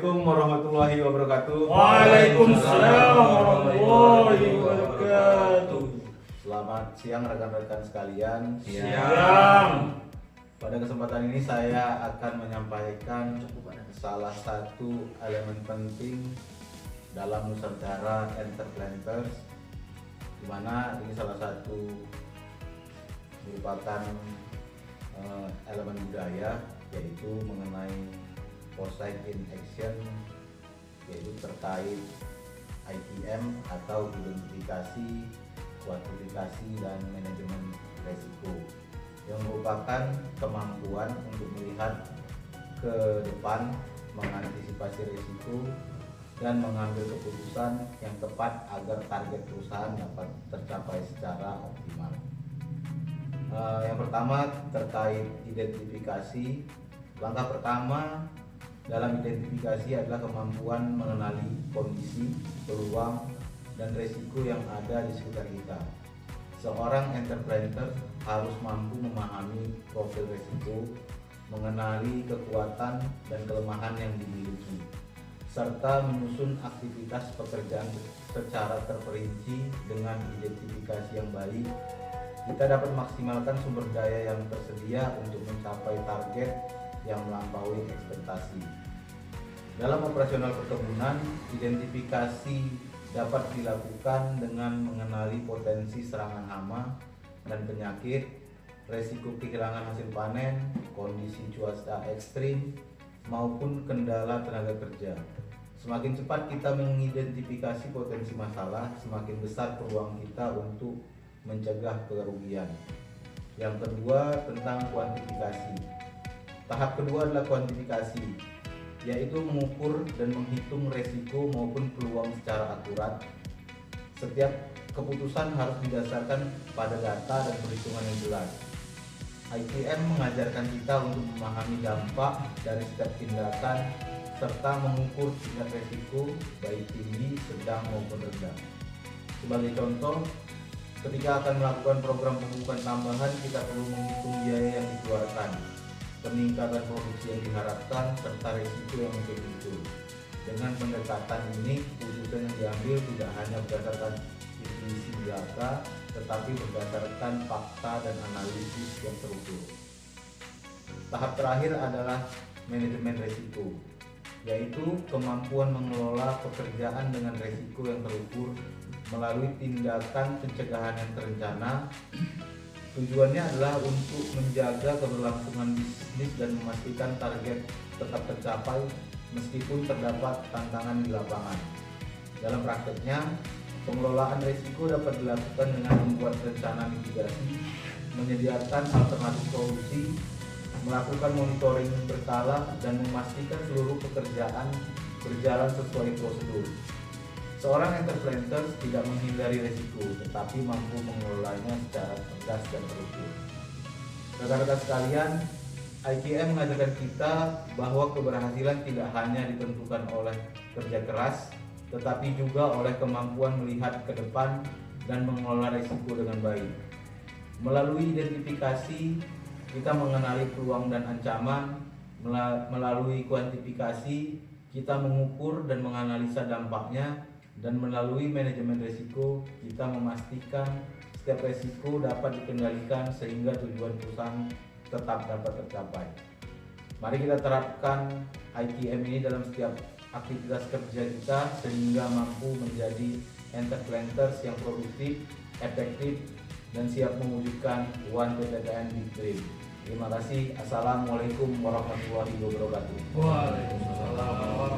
Assalamualaikum warahmatullahi wabarakatuh. Waalaikumsalam warahmatullahi wabarakatuh. Selamat siang rekan-rekan sekalian. Siang. Pada kesempatan ini saya akan menyampaikan salah satu elemen penting dalam Nusantara Enterplanters, di mana ini salah satu merupakan elemen budaya, yaitu mengenai Foresight in Action, yaitu terkait ITM atau identifikasi, kuantifikasi, dan manajemen resiko, yang merupakan kemampuan untuk melihat ke depan, mengantisipasi resiko, dan mengambil keputusan yang tepat agar target perusahaan dapat tercapai secara optimal. Yang pertama terkait identifikasi. Langkah pertama dalam identifikasi adalah kemampuan mengenali kondisi, peluang, dan resiko yang ada di sekitar kita. Seorang entrepreneur harus mampu memahami profil resiko, mengenali kekuatan dan kelemahan yang dimiliki, serta menyusun aktivitas pekerjaan secara terperinci. Dengan identifikasi yang baik, kita dapat memaksimalkan sumber daya yang tersedia untuk mencapai target yang melampaui ekspektasi. Dalam operasional perkebunan, identifikasi dapat dilakukan dengan mengenali potensi serangan hama dan penyakit, resiko kehilangan hasil panen, kondisi cuaca ekstrim, maupun kendala tenaga kerja. Semakin cepat kita mengidentifikasi potensi masalah, semakin besar peluang kita untuk mencegah kerugian. Yang kedua, tentang kuantifikasi. Tahap kedua adalah kuantifikasi, yaitu mengukur dan menghitung resiko maupun peluang secara akurat. Setiap keputusan harus didasarkan pada data dan perhitungan yang jelas. ITM mengajarkan kita untuk memahami dampak dari setiap tindakan serta mengukur tingkat resiko baik tinggi, sedang maupun rendah. Sebagai contoh, ketika akan melakukan program pemupukan tambahan, kita perlu menghitung biaya yang dikeluarkan, peningkatan produksi yang diharapkan, serta risiko yang mungkin muncul. Dengan pendekatan ini, keputusan yang diambil tidak hanya berdasarkan intuisi belaka, tetapi berdasarkan fakta dan analisis yang terukur. Tahap terakhir adalah manajemen risiko, yaitu kemampuan mengelola pekerjaan dengan risiko yang terukur melalui tindakan pencegahan yang terencana. Tujuannya adalah untuk menjaga keberlangsungan bisnis dan memastikan target tetap tercapai meskipun terdapat tantangan di lapangan. Dalam prakteknya, pengelolaan risiko dapat dilakukan dengan membuat rencana mitigasi, menyediakan alternatif solusi, melakukan monitoring berkala, dan memastikan seluruh pekerjaan berjalan sesuai prosedur. Seorang entrepreneur tidak menghindari risiko, tetapi mampu mengelolanya secara cerdas dan terukur. Rekan-rekan sekalian, ITM mengajarkan kita bahwa keberhasilan tidak hanya ditentukan oleh kerja keras, tetapi juga oleh kemampuan melihat ke depan dan mengelola risiko dengan baik. Melalui identifikasi, kita mengenali peluang dan ancaman. Melalui kuantifikasi, kita mengukur dan menganalisa dampaknya. Dan melalui manajemen risiko, kita memastikan setiap risiko dapat dikendalikan sehingga tujuan perusahaan tetap dapat tercapai. Mari kita terapkan ITM ini dalam setiap aktivitas kerja kita sehingga mampu menjadi entrepreneurs yang produktif, efektif, dan siap mewujudkan One PTTN Big Dream. Terima kasih. Assalamualaikum warahmatullahi wabarakatuh. Waalaikumsalam.